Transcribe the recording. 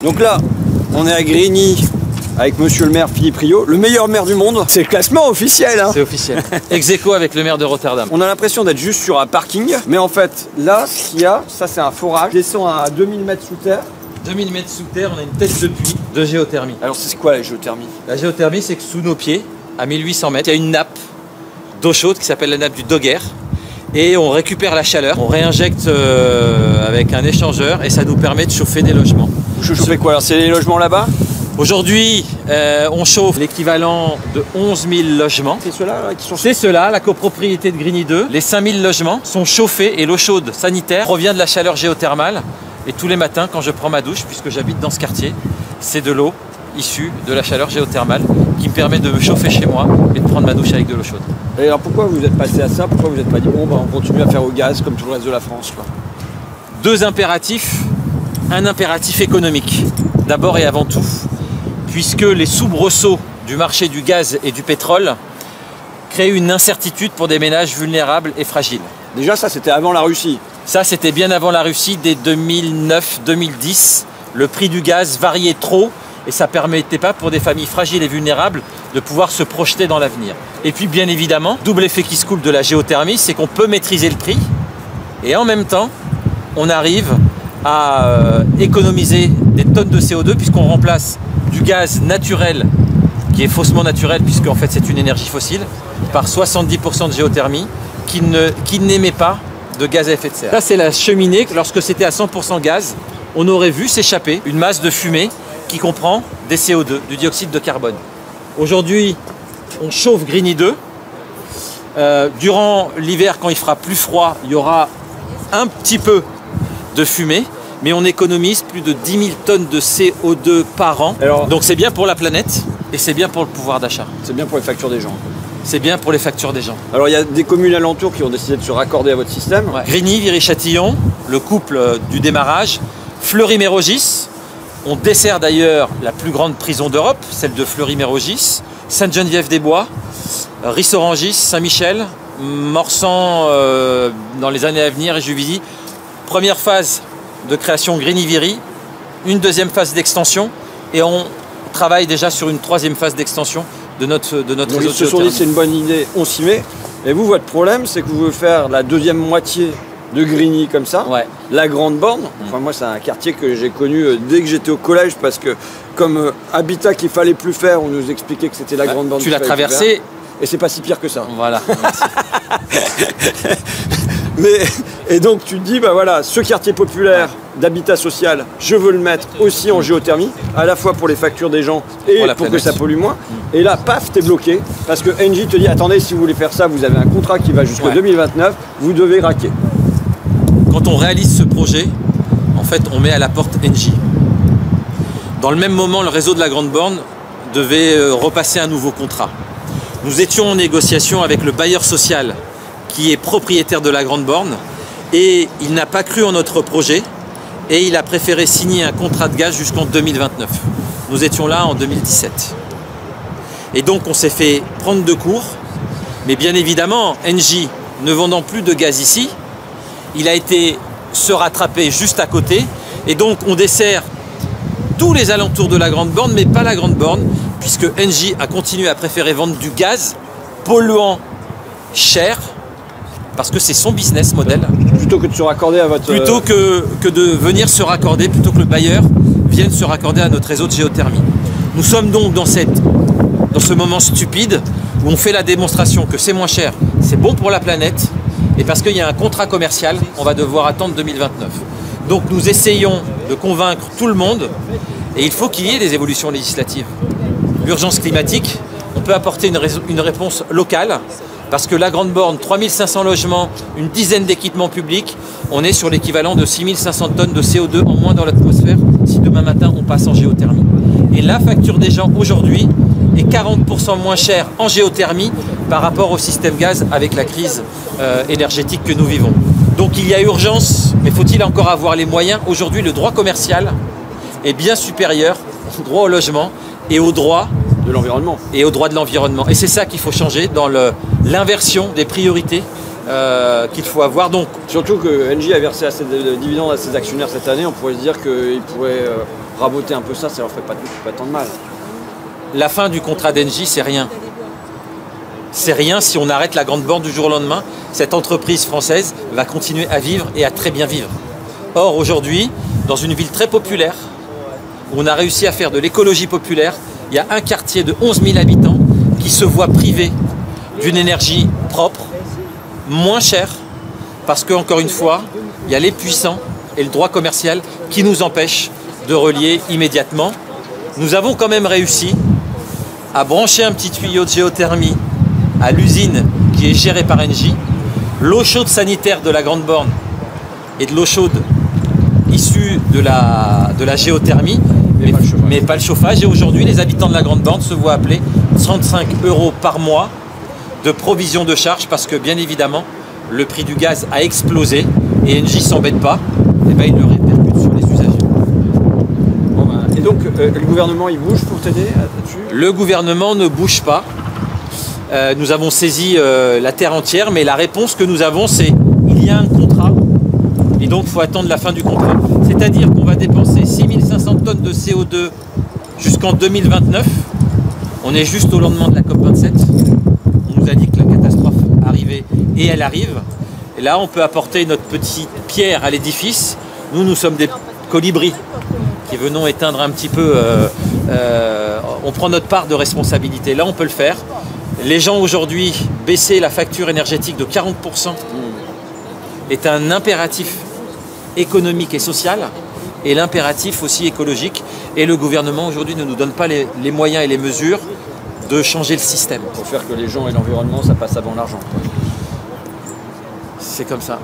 Donc là, on est à Grigny avec monsieur le maire Philippe Rio, le meilleur maire du monde. C'est le classement officiel, hein. C'est officiel. Ex aequo avec le maire de Rotterdam. On a l'impression d'être juste sur un parking, mais en fait, là, ce qu'il y a, ça c'est un forage. Je descends à 2000 mètres sous terre. 2000 mètres sous terre, on a une tête de puits de géothermie. Alors c'est quoi la géothermie? La géothermie, c'est que sous nos pieds, à 1800 mètres, il y a une nappe d'eau chaude qui s'appelle la nappe du Dogger. Et on récupère la chaleur, on réinjecte avec un échangeur et ça nous permet de chauffer des logements. Vous chauffez quoi? Alors c'est les logements là-bas? Aujourd'hui, on chauffe l'équivalent de 11 000 logements. C'est ceux-là qui sont... C'est ceux-là, la copropriété de Grigny 2. Les 5 000 logements sont chauffés et l'eau chaude sanitaire provient de la chaleur géothermale. Et tous les matins, quand je prends ma douche, puisque j'habite dans ce quartier, c'est de l'eau issue de la chaleur géothermale qui me permet de me chauffer chez moi et de prendre ma douche avec de l'eau chaude. Et alors pourquoi vous êtes passé à ça? Pourquoi vous n'êtes pas dit bon bah, on continue à faire au gaz comme tout le reste de la France quoi? Deux impératifs. Un impératif économique, d'abord et avant tout, puisque les soubresauts du marché du gaz et du pétrole créent une incertitude pour des ménages vulnérables et fragiles. Déjà ça c'était avant la Russie. Ça c'était bien avant la Russie, dès 2009-2010. Le prix du gaz variait trop et ça ne permettait pas pour des familles fragiles et vulnérables de pouvoir se projeter dans l'avenir. Et puis bien évidemment, double effet qui se coule de la géothermie, c'est qu'on peut maîtriser le prix et en même temps, on arrive à économiser des tonnes de CO2 puisqu'on remplace du gaz naturel, qui est faussement naturel puisque en fait c'est une énergie fossile, par 70% de géothermie qui n'émet pas de gaz à effet de serre. Ça c'est la cheminée, lorsque c'était à 100% gaz, on aurait vu s'échapper une masse de fumée qui comprend des CO2, du dioxyde de carbone. Aujourd'hui, on chauffe Grigny 2. Durant l'hiver, quand il fera plus froid, il y aura un petit peu de fumée, mais on économise plus de 10 000 tonnes de CO2 par an. Alors, donc c'est bien pour la planète et c'est bien pour le pouvoir d'achat. C'est bien pour les factures des gens. C'est bien pour les factures des gens. Alors il y a des communes alentours qui ont décidé de se raccorder à votre système. Ouais. Grigny, Viry-Châtillon, le couple du démarrage, Fleury-Mérogis. On dessert d'ailleurs la plus grande prison d'Europe, celle de Fleury-Mérogis, Sainte-Geneviève-des-Bois, Rissorangis, Saint-Michel, Morsan dans les années à venir et Juvisy. Première phase de création Grigny-Viry, une deuxième phase d'extension et on travaille déjà sur une troisième phase d'extension de notre réseau de géothermie. Ils se sont dit c'est une bonne idée, on s'y met. Et vous, votre problème, c'est que vous voulez faire la deuxième moitié de Grigny comme ça, ouais. La Grande Borne. Enfin, moi, c'est un quartier que j'ai connu dès que j'étais au collège parce que comme habitat qu'il fallait plus faire, on nous expliquait que c'était la Grande Borne. Tu l'as traversé. Et c'est pas si pire que ça. Voilà. Et donc tu te dis, bah voilà, ce quartier populaire d'habitat social, je veux le mettre aussi en géothermie, à la fois pour les factures des gens et pour que ça pollue moins. Et là, paf, t'es bloqué, parce que Engie te dit, attendez, si vous voulez faire ça, vous avez un contrat qui va jusqu'en 2029, vous devez raquer. Quand on réalise ce projet, en fait, on met à la porte Engie. Dans le même moment, le réseau de la Grande Borne devait repasser un nouveau contrat. Nous étions en négociation avec le bailleur social qui est propriétaire de la Grande Borne et il n'a pas cru en notre projet et il a préféré signer un contrat de gaz jusqu'en 2029. Nous étions là en 2017. Et donc on s'est fait prendre de court, mais bien évidemment, Engie ne vendant plus de gaz ici, il a été se rattraper juste à côté et donc on dessert tous les alentours de la Grande Borne, mais pas la Grande Borne, puisque Engie a continué à préférer vendre du gaz polluant cher, parce que c'est son business model. Plutôt que de se raccorder à votre... Plutôt que de venir se raccorder, plutôt que le bailleur vienne se raccorder à notre réseau de géothermie. Nous sommes donc dans ce moment stupide où on fait la démonstration que c'est moins cher, c'est bon pour la planète, et parce qu'il y a un contrat commercial, on va devoir attendre 2029. Donc nous essayons de convaincre tout le monde, et il faut qu'il y ait des évolutions législatives. L'urgence climatique, on peut apporter une réponse locale, parce que la Grande Borne, 3500 logements, une dizaine d'équipements publics, on est sur l'équivalent de 6500 tonnes de CO2 en moins dans l'atmosphère si demain matin on passe en géothermie. Et la facture des gens aujourd'hui est 40% moins chère en géothermie par rapport au système gaz avec la crise énergétique que nous vivons. Donc il y a urgence, mais faut-il encore avoir les moyens? Aujourd'hui, le droit commercial est bien supérieur au droit au logement et au droit de l'environnement. Et au droit de l'environnement. Et c'est ça qu'il faut changer dans l'inversion des priorités qu'il faut avoir. Donc, surtout que Engie a versé assez de dividendes à ses actionnaires cette année, on pourrait se dire qu'il pourrait raboter un peu ça leur ferait pas tant de mal. La fin du contrat d'Engie, c'est rien. C'est rien si on arrête la grande borne du jour au lendemain. Cette entreprise française va continuer à vivre et à très bien vivre. Or, aujourd'hui, dans une ville très populaire, où on a réussi à faire de l'écologie populaire, il y a un quartier de 11 000 habitants qui se voit privé d'une énergie propre, moins chère, parce que, encore une fois, il y a les puissants et le droit commercial qui nous empêchent de relier immédiatement. Nous avons quand même réussi à brancher un petit tuyau de géothermie à l'usine qui est gérée par Engie. L'eau chaude sanitaire de la grande borne et de l'eau chaude issue de la géothermie, mais pas le chauffage. Et aujourd'hui, les habitants de la grande borne se voient appeler 35 € par mois de provision de charge parce que, bien évidemment, le prix du gaz a explosé et Engie ne s'embête pas, et ben, il le répercute sur les usagers. Bon ben, et donc, le gouvernement, il bouge pour t'aider là-dessus? Le gouvernement ne bouge pas. Nous avons saisi la terre entière, mais la réponse que nous avons, c'est il y a un contrat, et donc il faut attendre la fin du contrat. C'est-à-dire qu'on va dépenser 6500 tonnes de CO2 jusqu'en 2029. On est juste au lendemain de la COP27. On nous a dit que la catastrophe arrivait, et elle arrive. Et là, on peut apporter notre petite pierre à l'édifice. Nous sommes des colibris qui venons éteindre un petit peu. On prend notre part de responsabilité. Là, on peut le faire. Les gens aujourd'hui, baisser la facture énergétique de 40% est un impératif économique et social, et l'impératif aussi écologique. Et le gouvernement aujourd'hui ne nous donne pas les moyens et les mesures de changer le système. Pour faire que les gens et l'environnement, ça passe avant l'argent. C'est comme ça.